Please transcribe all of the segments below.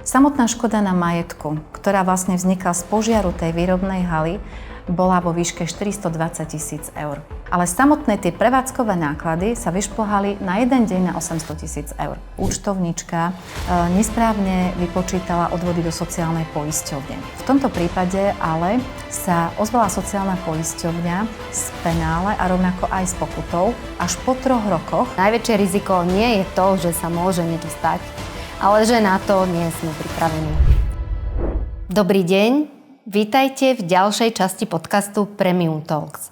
Samotná škoda na majetku, ktorá vlastne vznikla z požiaru tej výrobnej haly, bola vo výške 420 000 eur. Ale samotné tie prevádzkové náklady sa vyšplhali na jeden deň na 800 000 eur. Účtovníčka nesprávne vypočítala odvody do sociálnej poisťovne. V tomto prípade ale sa ozvala sociálna poisťovňa s penále a rovnako aj s pokutou až po 3 rokoch. Najväčšie riziko nie je to, že sa môže niečo stať, ale že na to nie sme pripravení. Dobrý deň, vítajte v ďalšej časti podcastu Premium Talks.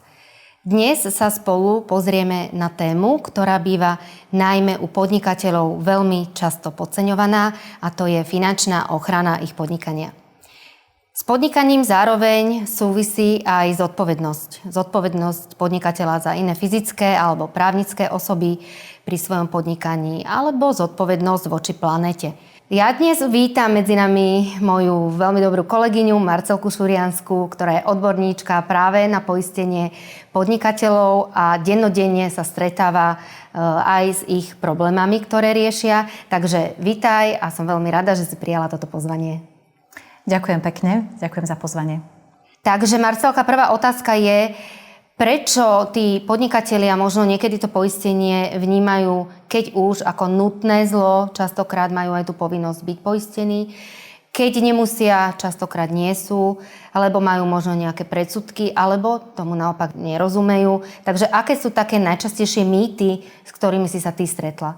Dnes sa spolu pozrieme na tému, ktorá býva najmä u podnikateľov veľmi často podceňovaná, a to je finančná ochrana ich podnikania. S podnikaním zároveň súvisí aj zodpovednosť. Zodpovednosť podnikateľa za iné fyzické alebo právnické osoby pri svojom podnikaní alebo zodpovednosť voči planéte. Ja dnes vítam medzi nami moju veľmi dobrú kolegyňu Marcelku Šuriansku, ktorá je odborníčka práve na poistenie podnikateľov a dennodenne sa stretáva aj s ich problémami, ktoré riešia. Takže vítaj a som veľmi rada, že si prijala toto pozvanie. Ďakujem pekne, ďakujem za pozvanie. Takže Marcelka, prvá otázka je, prečo tí podnikatelia možno niekedy to poistenie vnímajú, keď už ako nutné zlo, častokrát majú aj tú povinnosť byť poistení, keď nemusia, častokrát nie sú, alebo majú možno nejaké predsudky, alebo tomu naopak nerozumejú. Takže aké sú také najčastejšie mýty, s ktorými si sa ty stretla?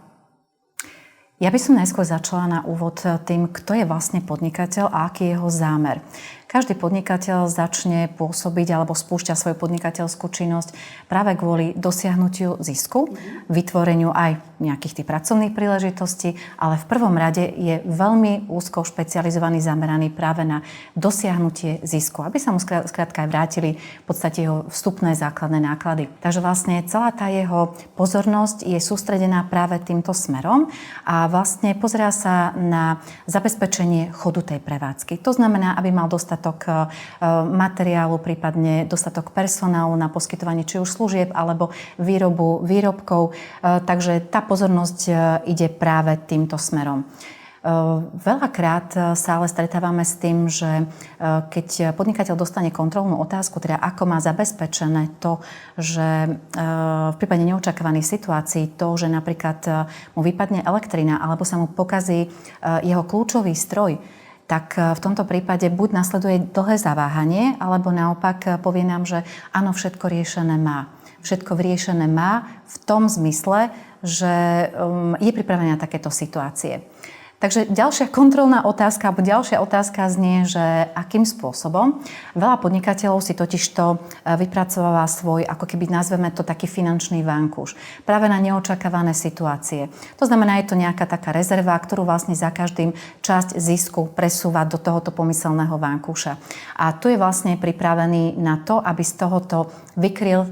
Ja by som najskôr začala na úvod tým, kto je vlastne podnikateľ a aký je jeho zámer. Každý podnikateľ začne pôsobiť alebo spúšťa svoju podnikateľskú činnosť práve kvôli dosiahnutiu zisku, vytvoreniu aj nejakých tých pracovných príležitostí, ale v prvom rade je veľmi úzko špecializovaný, zameraný práve na dosiahnutie zisku, aby sa mu skrátka aj vrátili v podstate jeho vstupné základné náklady. Takže vlastne celá tá jeho pozornosť je sústredená práve týmto smerom a vlastne pozerá sa na zabezpečenie chodu tej prevádzky. To znamená, aby mal dostatok materiálu, prípadne dostatok personálu na poskytovanie či už služieb alebo výrobu výrobkov. Takže tá pozornosť ide práve týmto smerom. Veľakrát sa ale stretávame s tým, že keď podnikateľ dostane kontrolnú otázku, teda ako má zabezpečené to, že v prípade neočakávaných situácií to, že napríklad mu vypadne elektrina alebo sa mu pokazí jeho kľúčový stroj, tak v tomto prípade buď nasleduje dlhé zaváhanie, alebo naopak povie nám, že áno, všetko riešené má. Všetko vyriešené má v tom zmysle, že je pripravený na takéto situácie. Takže ďalšia kontrolná otázka, alebo ďalšia otázka znie, že akým spôsobom. Veľa podnikateľov si totižto vypracováva svoj, ako keby nazveme to taký finančný vankúš, práve na neočakávané situácie. To znamená, je to nejaká taká rezerva, ktorú vlastne za každým časť zisku presúva do tohoto pomyselného vankúša. A tu je vlastne pripravený na to, aby z tohoto vykryl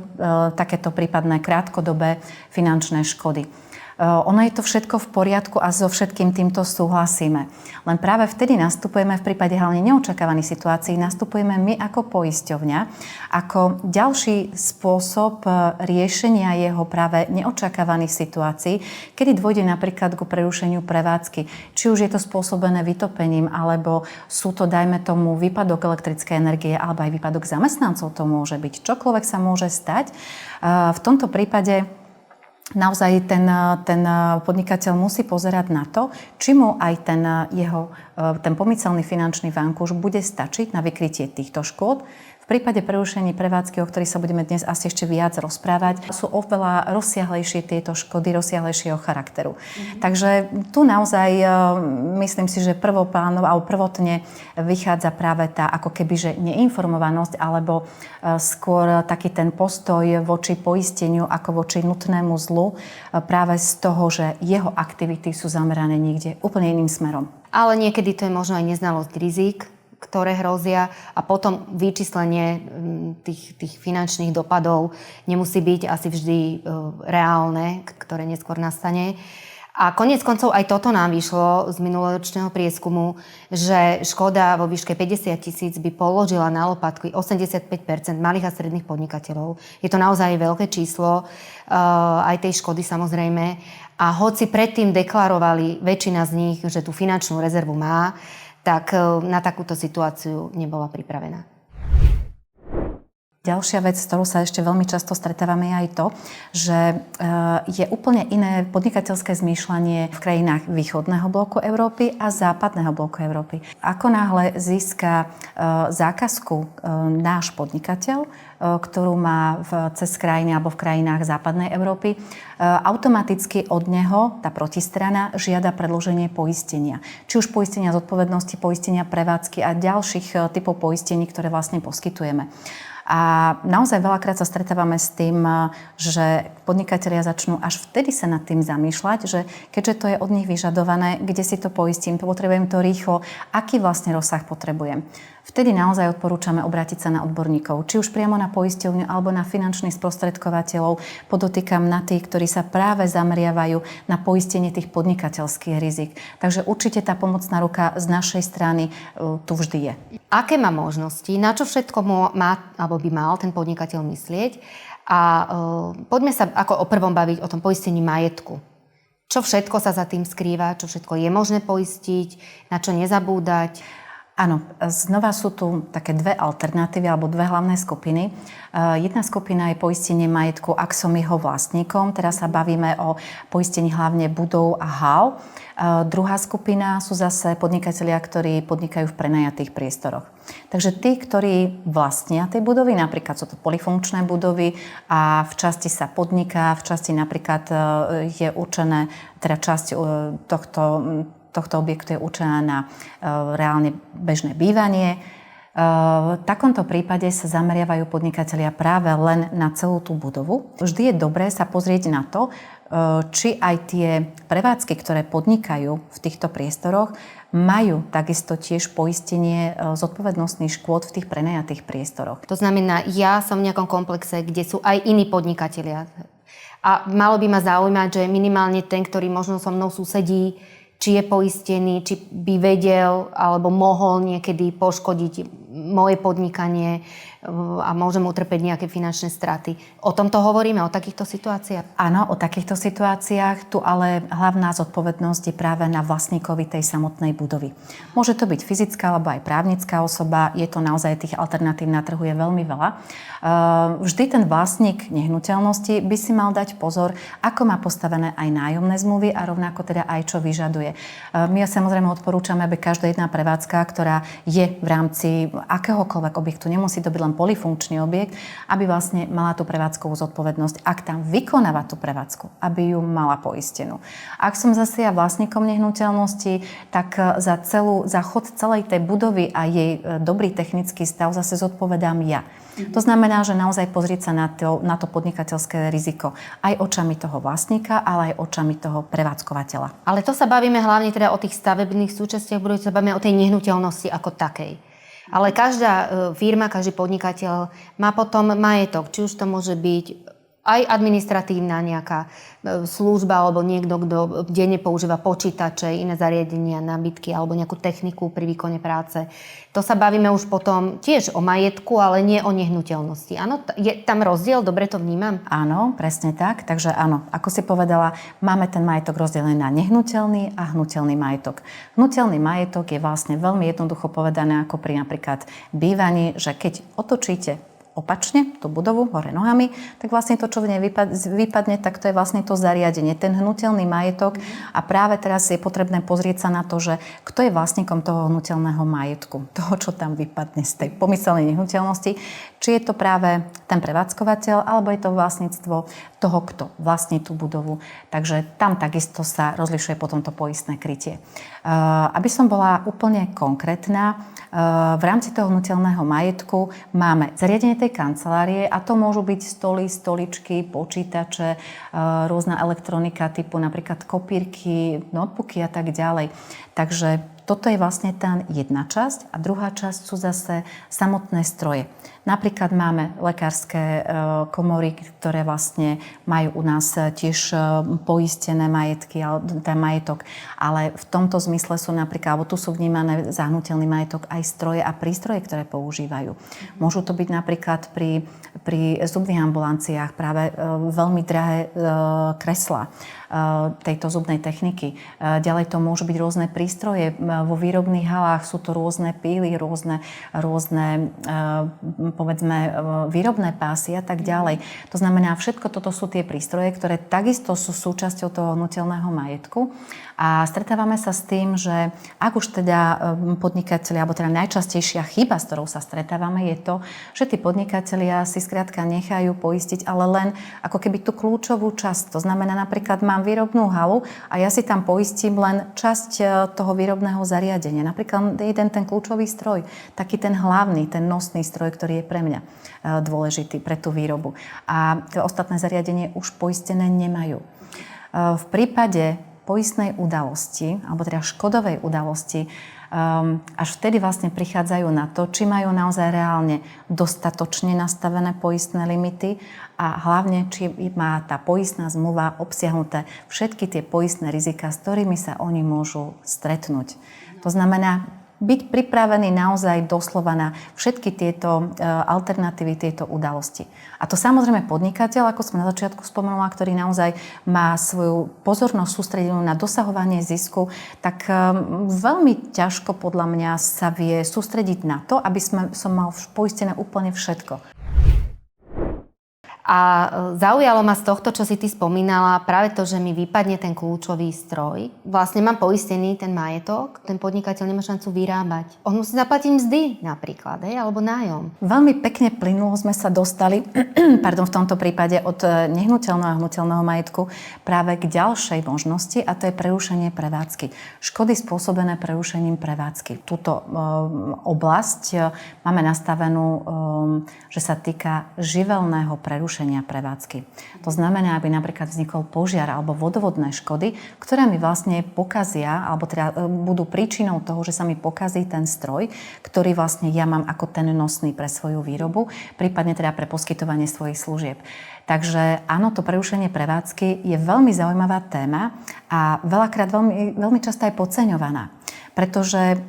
takéto prípadné krátkodobé finančné škody. Ono je to všetko v poriadku a so všetkým týmto súhlasíme. Len práve vtedy nastupujeme, v prípade hlavne neočakávaných situácií, nastupujeme my ako poisťovňa, ako ďalší spôsob riešenia jeho práve neočakávaných situácií, kedy dôjde napríklad ku prerušeniu prevádzky. Či už je to spôsobené vytopením, alebo sú to, dajme tomu, výpadok elektrickej energie, alebo aj výpadok zamestnancov, to môže byť. Čokoľvek sa môže stať. V tomto prípade naozaj ten podnikateľ musí pozerať na to, či mu aj ten pomyselný finančný vankúš bude stačiť na vykrytie týchto škôd. V prípade prerušení prevádzky, o ktorých sa budeme dnes asi ešte viac rozprávať, sú oveľa rozsiahlejšie tieto škody, rozsiahlejšieho charakteru. Takže tu naozaj myslím si, že prvotne vychádza práve tá ako kebyže neinformovanosť alebo skôr taký ten postoj voči poisteniu ako voči nutnému zlu práve z toho, že jeho aktivity sú zamerané niekde úplne iným smerom. Ale niekedy to je možno aj neznalosť rizík, ktoré hrozia, a potom vyčíslenie tých finančných dopadov nemusí byť asi vždy reálne, ktoré neskôr nastane. A koniec koncov aj toto nám vyšlo z minuloročného prieskumu, že škoda vo výške 50 000 by položila na lopatky 85% malých a stredných podnikateľov. Je to naozaj veľké číslo, aj tej škody samozrejme. A hoci predtým deklarovali väčšina z nich, že tú finančnú rezervu má, tak na takúto situáciu nebola pripravená. Ďalšia vec, s ktorou sa ešte veľmi často stretávame, je aj to, že je úplne iné podnikateľské zmýšľanie v krajinách východného bloku Európy a západného bloku Európy. Ako náhle získa zákazku náš podnikateľ, ktorú má cez krajiny alebo v krajinách západnej Európy, automaticky od neho tá protistrana žiada predĺženie poistenia. Či už poistenia zodpovednosti, poistenia prevádzky a ďalších typov poistení, ktoré vlastne poskytujeme. A naozaj veľakrát sa stretávame s tým, že podnikatelia začnú až vtedy sa nad tým zamýšľať, že keďže to je od nich vyžadované, kde si to poistím, potrebujem to rýchlo, aký vlastne rozsah potrebujem. Vtedy naozaj odporúčame obrátiť sa na odborníkov, či už priamo na poisťovňu alebo na finančných sprostredkovateľov. Podotýkam na tých, ktorí sa práve zameriavajú na poistenie tých podnikateľských rizik. Takže určite tá pomocná ruka z našej strany tu vždy je. Aké má možnosti, na čo všetko má alebo by mal ten podnikateľ myslieť? A poďme sa ako o prvom baviť o tom poistení majetku. Čo všetko sa za tým skrýva, čo všetko je možné poistiť, na čo nezabúdať? Áno, znova sú tu také dve alternatívy alebo dve hlavné skupiny. Jedna skupina je poistenie majetku, ak som jeho vlastníkom. Teraz sa bavíme o poistení hlavne budov a hál. Druhá skupina sú zase podnikatelia, ktorí podnikajú v prenajatých priestoroch. Takže tí, ktorí vlastnia tej budovy, napríklad sú to polyfunkčné budovy a v časti sa podniká, v časti napríklad je určené, teda časť tohto objektu je určená na reálne bežné bývanie. V takomto prípade sa zameriavajú podnikatelia práve len na celú tú budovu. Vždy je dobré sa pozrieť na to, či aj tie prevádzky, ktoré podnikajú v týchto priestoroch, majú takisto tiež poistenie zodpovednostných škôd v tých prenajatých priestoroch. To znamená, ja som v nejakom komplexe, kde sú aj iní podnikatelia. A malo by ma zaujímať, že minimálne ten, ktorý možno so mnou susedí, či je poistený, či by vedel alebo mohol niekedy poškodiť moje podnikanie a môžem utrpeť nejaké finančné straty. O tomto hovoríme, o takýchto situáciách? Áno, o takýchto situáciách. Tu ale hlavná zodpovednosť je práve na vlastníkovi tej samotnej budovy. Môže to byť fyzická alebo aj právnická osoba. Je to naozaj, tých alternatív na trhu je veľmi veľa. Vždy ten vlastník nehnuteľnosti by si mal dať pozor, ako má postavené aj nájomné zmluvy a rovnako teda aj čo vyžaduje. My samozrejme odporúčame, aby každá jedna prevádzka, ktorá je v rámci akéhokoľvek objektu, nemusí to byť len polyfunkčný objekt, aby vlastne mala tú prevádzkovú zodpovednosť. Ak tam vykonáva tú prevádzku, aby ju mala poistenú. Ak som zase ja vlastníkom nehnuteľnosti, tak za chod celej tej budovy a jej dobrý technický stav zase zodpovedám ja. To znamená, že naozaj pozrieť sa na to podnikateľské riziko aj očami toho vlastníka, ale aj očami toho prevádzkovateľa. Ale to sa bavíme hlavne teda o tých stavebných súčastiach, budúť sa bavíme o tej nehnuteľnosti ako takej. Ale každá firma, každý podnikateľ má potom majetok. Či už to môže byť aj administratívna nejaká služba alebo niekto, kto denne používa počítače, iné zariadenia, nábytky alebo nejakú techniku pri výkone práce. To sa bavíme už potom tiež o majetku, ale nie o nehnuteľnosti. Áno, je tam rozdiel? Dobre to vnímam? Áno, presne tak. Takže áno, ako si povedala, máme ten majetok rozdelený na nehnuteľný a hnuteľný majetok. Hnuteľný majetok je vlastne veľmi jednoducho povedané ako pri napríklad bývaní, že keď otočíte opačne tú budovu hore nohami, tak vlastne to, čo v nej vypadne, tak to je vlastne to zariadenie, ten hnuteľný majetok. A práve teraz je potrebné pozrieť sa na to, že kto je vlastníkom toho hnuteľného majetku, toho, čo tam vypadne z tej pomyselnej nehnuteľnosti. Či je to práve ten prevádzkovateľ, alebo je to vlastníctvo toho, kto vlastní tú budovu. Takže tam takisto sa rozlišuje potom to poistné krytie. Aby som bola úplne konkrétna, v rámci toho hnuteľného majetku máme zariadenie tej kancelárie a to môžu byť stoly, stoličky, počítače, rôzna elektronika typu napríklad kopírky, notebooky a tak ďalej. Takže toto je vlastne tá jedna časť a druhá časť sú zase samotné stroje. Napríklad máme lekárske komory, ktoré vlastne majú u nás tiež poistené majetky, ten majetok, ale v tomto zmysle sú napríklad, alebo tu sú vnímané za hnutelný majetok aj stroje a prístroje, ktoré používajú. Môžu to byť napríklad pri zubných ambulanciách práve veľmi drahé kreslá tejto zubnej techniky. Ďalej to môžu byť rôzne prístroje. Vo výrobných halách sú to rôzne píly, rôzne povedzme výrobné pásy a tak ďalej. To znamená, všetko toto sú tie prístroje, ktoré takisto sú súčasťou toho hnutelného majetku. A stretávame sa s tým, že ak už teda podnikatelia, alebo teda najčastejšia chyba, s ktorou sa stretávame, je to, že tí podnikatelia si skrátka nechajú poistiť, ale len ako keby tú kľúčovú časť. To znamená, napríklad mám výrobnú halu a ja si tam poistím len časť toho výrobného zariadenia. Napríklad jeden ten kľúčový stroj, taký ten hlavný, ten nosný stroj, ktorý je pre mňa dôležitý pre tú výrobu. A ostatné zariadenie už poistené nemajú. V prípade poistnej udalosti, alebo teda škodovej udalosti, až vtedy vlastne prichádzajú na to, či majú naozaj reálne dostatočne nastavené poistné limity a hlavne, či má tá poistná zmluva obsiahnuté všetky tie poistné riziká, s ktorými sa oni môžu stretnúť. To znamená, byť pripravený naozaj doslova na všetky tieto alternatívy, tieto udalosti. A to samozrejme podnikateľ, ako som na začiatku spomenula, ktorý naozaj má svoju pozornosť sústredenú na dosahovanie zisku, tak veľmi ťažko podľa mňa sa vie sústrediť na to, aby som mal poistené úplne všetko. A zaujalo ma z tohto, čo si ty spomínala, práve to, že mi vypadne ten kľúčový stroj. Vlastne mám poistený ten majetok, ten podnikateľ nemá šancu vyrábať. On musí zaplatiť mzdy napríklad, alebo nájom. Veľmi pekne plynulo sme sa dostali, v tomto prípade od nehnuteľného a hnuteľného majetku práve k ďalšej možnosti, a to je prerušenie prevádzky. Škody spôsobené prerušením prevádzky. Túto oblasť máme nastavenú, že sa týka živelného prerušenia prevádzky. To znamená, aby napríklad vznikol požiar alebo vodovodné škody, ktoré mi vlastne pokazia, alebo teda budú príčinou toho, že sa mi pokazí ten stroj, ktorý vlastne ja mám ako ten nosný pre svoju výrobu, prípadne teda pre poskytovanie svojich služieb. Takže áno, to prerušenie prevádzky je veľmi zaujímavá téma a veľakrát veľmi často aj podceňovaná. Pretože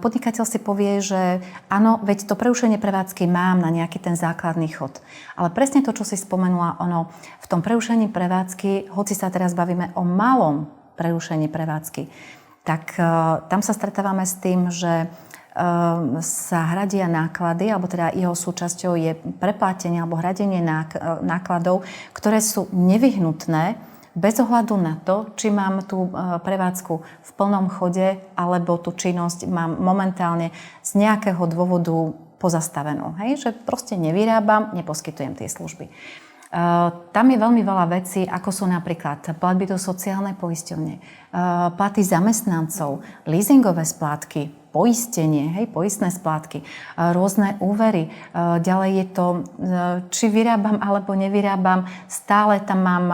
podnikateľ si povie, že áno, veď to prerušenie prevádzky mám na nejaký ten základný chod. Ale presne to, čo si spomenula, v tom prerušení prevádzky, hoci sa teraz bavíme o malom prerušení prevádzky, tak tam sa stretávame s tým, že sa hradia náklady, alebo teda jeho súčasťou je preplatenie alebo hradenie nákladov, ktoré sú nevyhnutné bez ohľadu na to, či mám tú prevádzku v plnom chode, alebo tú činnosť mám momentálne z nejakého dôvodu pozastavenú. Hej? Že proste nevyrábam, neposkytujem tie služby. Tam je veľmi veľa vecí, ako sú napríklad platby do sociálnej poisťovne, platy zamestnancov, leasingové splátky, poistenie, poistné splátky, rôzne úvery. Ďalej je to, či vyrábam alebo nevyrábam, stále tam mám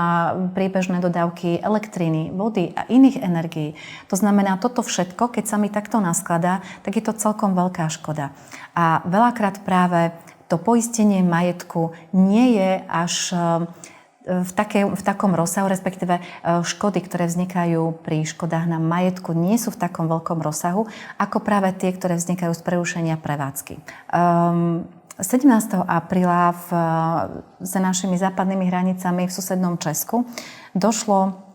priebežné dodávky elektriny, vody a iných energií. To znamená, toto všetko, keď sa mi takto naskladá, tak je to celkom veľká škoda. A veľakrát práve to poistenie majetku nie je až v takom rozsahu, respektíve škody, ktoré vznikajú pri škodách na majetku, nie sú v takom veľkom rozsahu, ako práve tie, ktoré vznikajú z prerušenia prevádzky. 17. apríla za našimi západnými hranicami v susednom Česku došlo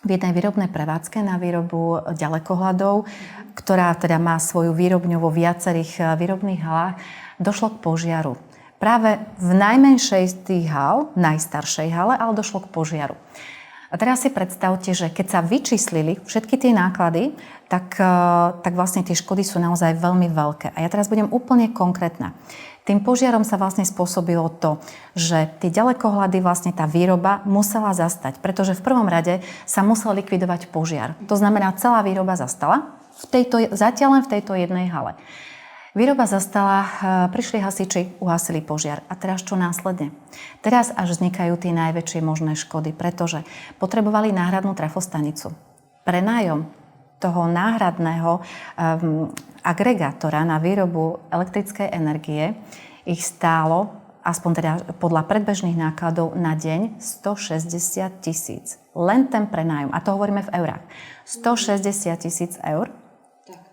v jednej výrobnej prevádzke na výrobu ďalekohľadov, ktorá teda má svoju výrobňu vo viacerých výrobných halách, došlo k požiaru. Práve v najmenšej z tých hal, najstaršej hale, ale došlo k požiaru. A teraz si predstavte, že keď sa vyčíslili všetky tie náklady, tak vlastne tie škody sú naozaj veľmi veľké. A ja teraz budem úplne konkrétna. Tým požiarom sa vlastne spôsobilo to, že tie ďalekohľady, vlastne tá výroba musela zastať, pretože v prvom rade sa musel likvidovať požiar. To znamená, celá výroba zastala, zatiaľ len v tejto jednej hale. Výroba zastala, prišli hasiči, uhasili požiar. A teraz čo následne? Teraz až vznikajú tie najväčšie možné škody, pretože potrebovali náhradnú trafostanicu. Prenájom toho náhradného agregátora na výrobu elektrickej energie ich stálo, aspoň teda podľa predbežných nákladov na deň, 160 000. Len ten prenájom. A to hovoríme v eurách. 160 000 eur.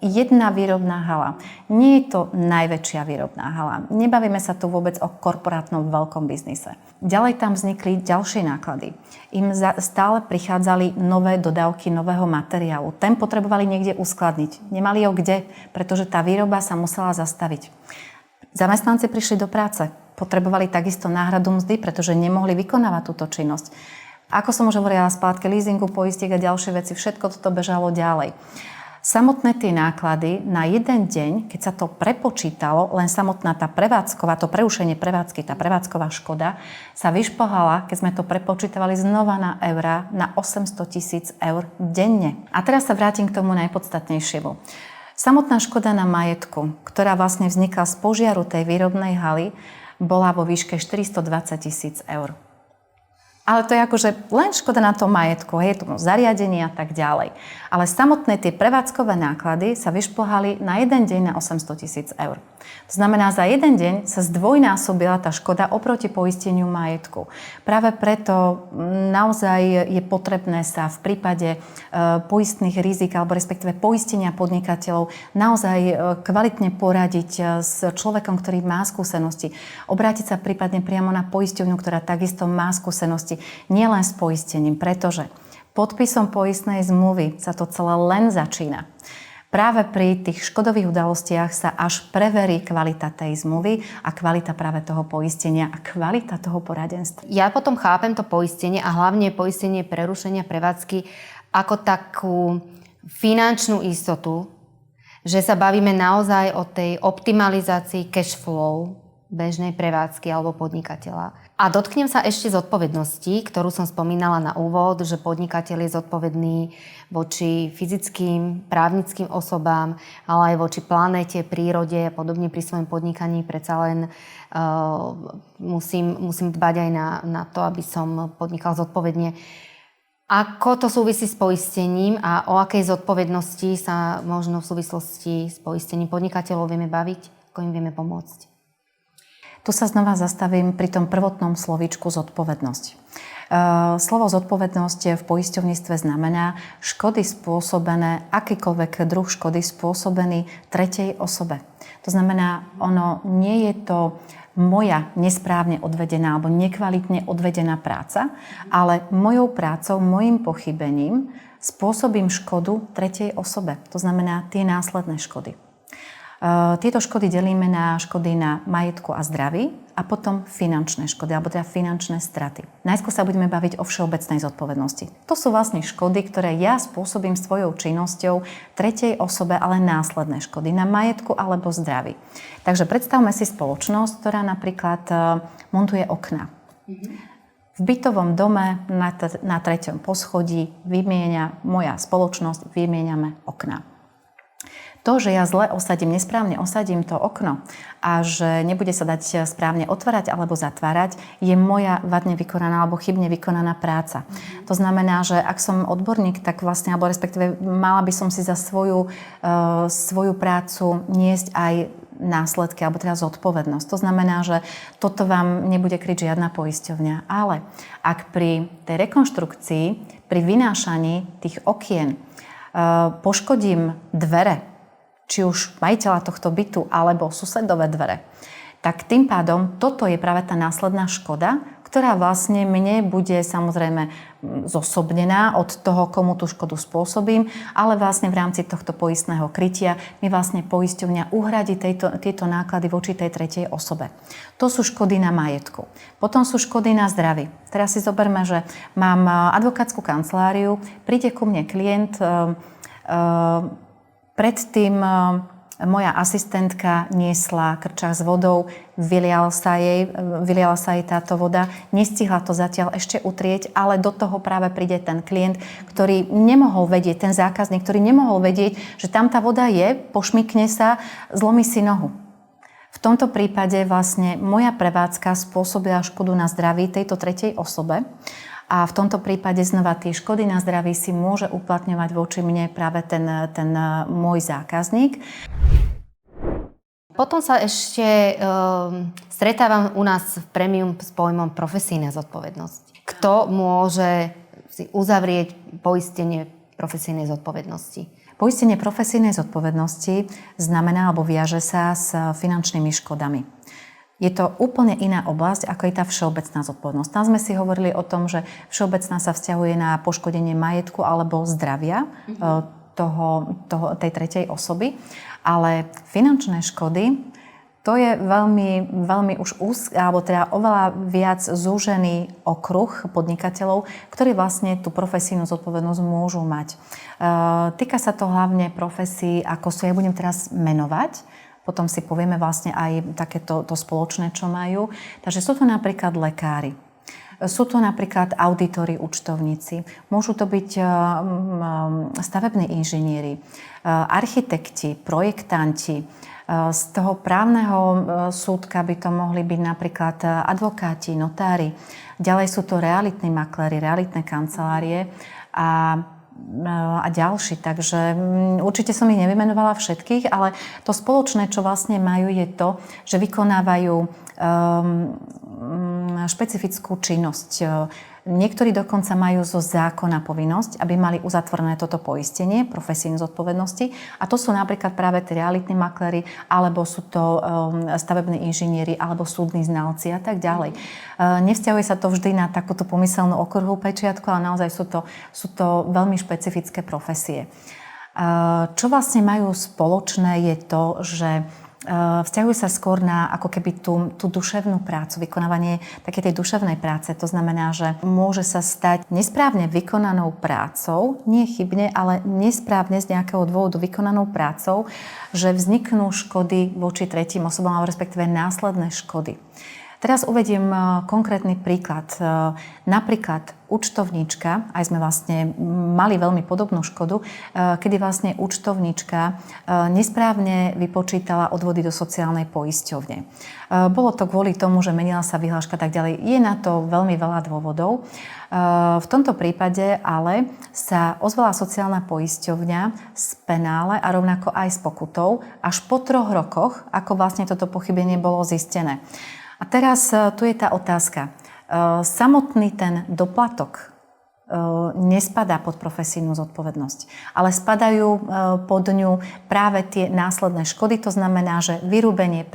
Jedna výrobná hala. Nie je to najväčšia výrobná hala. Nebavíme sa tu vôbec o korporátnom veľkom biznise. Ďalej tam vznikli ďalšie náklady. Im stále prichádzali nové dodávky nového materiálu. Ten potrebovali niekde uskladniť. Nemali ho kde, pretože tá výroba sa musela zastaviť. Zamestnanci prišli do práce. Potrebovali takisto náhradu mzdy, pretože nemohli vykonávať túto činnosť. Ako som už hovorila, splátky leasingu, poistiek a ďalšie veci, všetko toto bežalo ďalej. Samotné tie náklady na jeden deň, keď sa to prepočítalo, len samotná tá prevádzková, to prerušenie prevádzky, tá prevádzková škoda, sa vyšplhala, keď sme to prepočítavali znova na eurá, na 800 000 eur denne. A teraz sa vrátim k tomu najpodstatnejšiemu. Samotná škoda na majetku, ktorá vlastne vznikla z požiaru tej výrobnej haly, bola vo výške 420 000 eur. Ale to je akože len škoda na tom majetku, je tu zariadenie a tak ďalej. Ale samotné tie prevádzkové náklady sa vyšplhali na jeden deň na 800 000 eur. To znamená, za jeden deň sa zdvojnásobila tá škoda oproti poisteniu majetku. Práve preto naozaj je potrebné sa v prípade poistných rizik alebo respektíve poistenia podnikateľov naozaj kvalitne poradiť s človekom, ktorý má skúsenosti. Obrátiť sa prípadne priamo na poisťovňu, ktorá takisto má skúsenosti. Nielen s poistením, pretože podpisom poistnej zmluvy sa to celé len začína. Práve pri tých škodových udalostiach sa až preverí kvalita tej zmluvy a kvalita práve toho poistenia a kvalita toho poradenstva. Ja potom chápem to poistenie a hlavne poistenie prerušenia prevádzky ako takú finančnú istotu, že sa bavíme naozaj o tej optimalizácii cash flow bežnej prevádzky alebo podnikateľa. A dotknem sa ešte zodpovednosti, ktorú som spomínala na úvod, že podnikateľ je zodpovedný voči fyzickým, právnickým osobám, ale aj voči planéte, prírode a podobne pri svojom podnikaní. Predsa len musím dbať aj na to, aby som podnikal zodpovedne. Ako to súvisí s poistením a o akej zodpovednosti sa možno v súvislosti s poistením podnikateľov vieme baviť, ako im vieme pomôcť? Tu sa znova zastavím pri tom prvotnom slovíčku zodpovednosť. Slovo zodpovednosť v poisťovníctve znamená škody spôsobené, akýkoľvek druh škody spôsobený tretej osobe. To znamená, ono nie je to moja nesprávne odvedená alebo nekvalitne odvedená práca, ale mojou prácou, mojím pochybením spôsobím škodu tretej osobe. To znamená tie následné škody. Tieto škody delíme na škody na majetku a zdraví a potom finančné škody, alebo teda finančné straty. Najskôr sa budeme baviť o všeobecnej zodpovednosti. To sú vlastne škody, ktoré ja spôsobím svojou činnosťou tretej osobe, ale následné škody na majetku alebo zdraví. Takže predstavme si spoločnosť, ktorá napríklad montuje okná. V bytovom dome na 3. poschodí moja spoločnosť, vymieňame okná. To, že ja zle nesprávne osadím to okno a že nebude sa dať správne otvárať alebo zatvárať, je moja vadne vykonaná alebo chybne vykonaná práca. To znamená, že ak som odborník, tak vlastne, alebo respektíve mala by som si za svoju prácu niesť aj následky, alebo teda zodpovednosť. To znamená, že toto vám nebude kryť žiadna poisťovňa. Ale ak pri tej rekonštrukcii, pri vynášaní tých okien poškodím dvere, či už majiteľa tohto bytu alebo susedové dvere, tak tým pádom toto je práve tá následná škoda, ktorá vlastne mne bude samozrejme zosobnená od toho, komu tú škodu spôsobím, ale vlastne v rámci tohto poistného krytia mi vlastne poisťovňa uhradí tieto náklady voči tej tretej osobe. To sú škody na majetku. Potom sú škody na zdraví. Teraz si zoberme, že mám advokátsku kanceláriu, príde ku mne klient, predtým moja asistentka niesla krčach s vodou, vyliala sa jej táto voda, nestihla to zatiaľ ešte utrieť, ale do toho práve príde ten klient, ktorý nemohol vedieť, ten zákazník, ktorý nemohol vedieť, že tam tá voda je, pošmykne sa, zlomí si nohu. V tomto prípade vlastne moja prevádzka spôsobila škodu na zdraví tejto tretej osobe A v tomto prípade znova tie škody na zdraví si môže uplatňovať voči mne práve ten môj zákazník. Potom sa ešte stretávam u nás v Premium s pojmom profesijná zodpovednosť. Kto môže si uzavrieť poistenie profesijnej zodpovednosti? Poistenie profesijnej zodpovednosti znamená alebo viaže sa s finančnými škodami. Je to úplne iná oblasť, ako je tá všeobecná zodpovednosť. Tam sme si hovorili o tom, že všeobecná sa vzťahuje na poškodenie majetku alebo zdravia tej tretej osoby. Ale finančné škody, to je veľmi už alebo teda oveľa viac zúžený okruh podnikateľov, ktorí vlastne tú profesijnú zodpovednosť môžu mať. Týka sa to hlavne profesí, ako sú, ja budem teraz menovať, potom si povieme vlastne aj takéto to spoločné, čo majú. Takže sú to napríklad lekári. Sú to napríklad auditori, účtovníci. Môžu to byť stavební inžinieri, architekti, projektanti. Z toho právneho súdka by to mohli byť napríklad advokáti, notári. Ďalej sú to realitní makléri, realitné kancelárie a ďalší. Takže určite som ich nevymenovala všetkých, ale to spoločné, čo vlastne majú, je to, že vykonávajú špecifickú činnosť. Niektorí dokonca majú zo zákona povinnosť, aby mali uzatvorené toto poistenie profesijnej zodpovednosti. A to sú napríklad práve tí realitní makléri, alebo sú to stavební inžinieri, alebo súdni znalci a tak ďalej. Nevzťahuje sa to vždy na takúto pomyselnú okruhovú pečiatku, ale naozaj sú to veľmi špecifické profesie. Čo vlastne majú spoločné je to, že vzťahujú sa skôr na ako keby tú duševnú prácu, vykonávanie také tej duševnej práce. To znamená, že môže sa stať nesprávne vykonanou prácou, nie chybne, ale nesprávne z nejakého dôvodu vykonanou prácou, že vzniknú škody voči tretím osobám, alebo respektíve následné škody. Teraz uvediem konkrétny príklad. Napríklad účtovníčka, aj sme vlastne mali veľmi podobnú škodu, kedy vlastne účtovníčka nesprávne vypočítala odvody do sociálnej poisťovne. Bolo to kvôli tomu, že menila sa vyhláška a tak ďalej. Je na to veľmi veľa dôvodov. V tomto prípade ale sa ozvala sociálna poisťovňa z penále a rovnako aj s pokutou až po 3 rokoch, ako vlastne toto pochybenie bolo zistené. A teraz tu je tá otázka. Samotný ten doplatok nespadá pod profesijnú zodpovednosť, ale spadajú pod ňu práve tie následné škody, to znamená, že vyrúbenie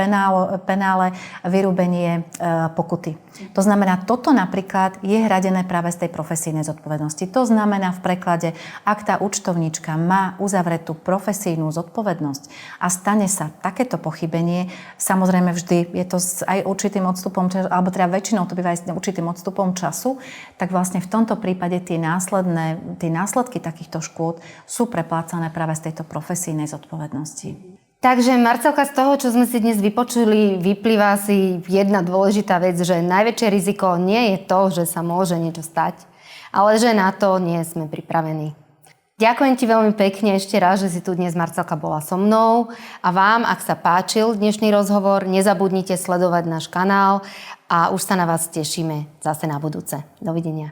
penále, vyrúbenie pokuty. To znamená, toto napríklad je hradené práve z tej profesijnej zodpovednosti. To znamená v preklade, ak tá účtovníčka má uzavretú profesijnú zodpovednosť a stane sa takéto pochybenie, samozrejme vždy je to aj určitým odstupom, alebo teda väčšinou to býva aj s určitým odstupom času, tak vlastne v tomto prípade tie následky takýchto škôd sú preplácané práve z tejto profesijnej zodpovednosti. Takže, Marcelka, z toho, čo sme si dnes vypočuli, vyplýva si jedna dôležitá vec, že najväčšie riziko nie je to, že sa môže niečo stať, ale že na to nie sme pripravení. Ďakujem ti veľmi pekne ešte raz, že si tu dnes, Marcelka, bola so mnou. A vám, ak sa páčil dnešný rozhovor, nezabudnite sledovať náš kanál a už sa na vás tešíme zase na budúce. Dovidenia.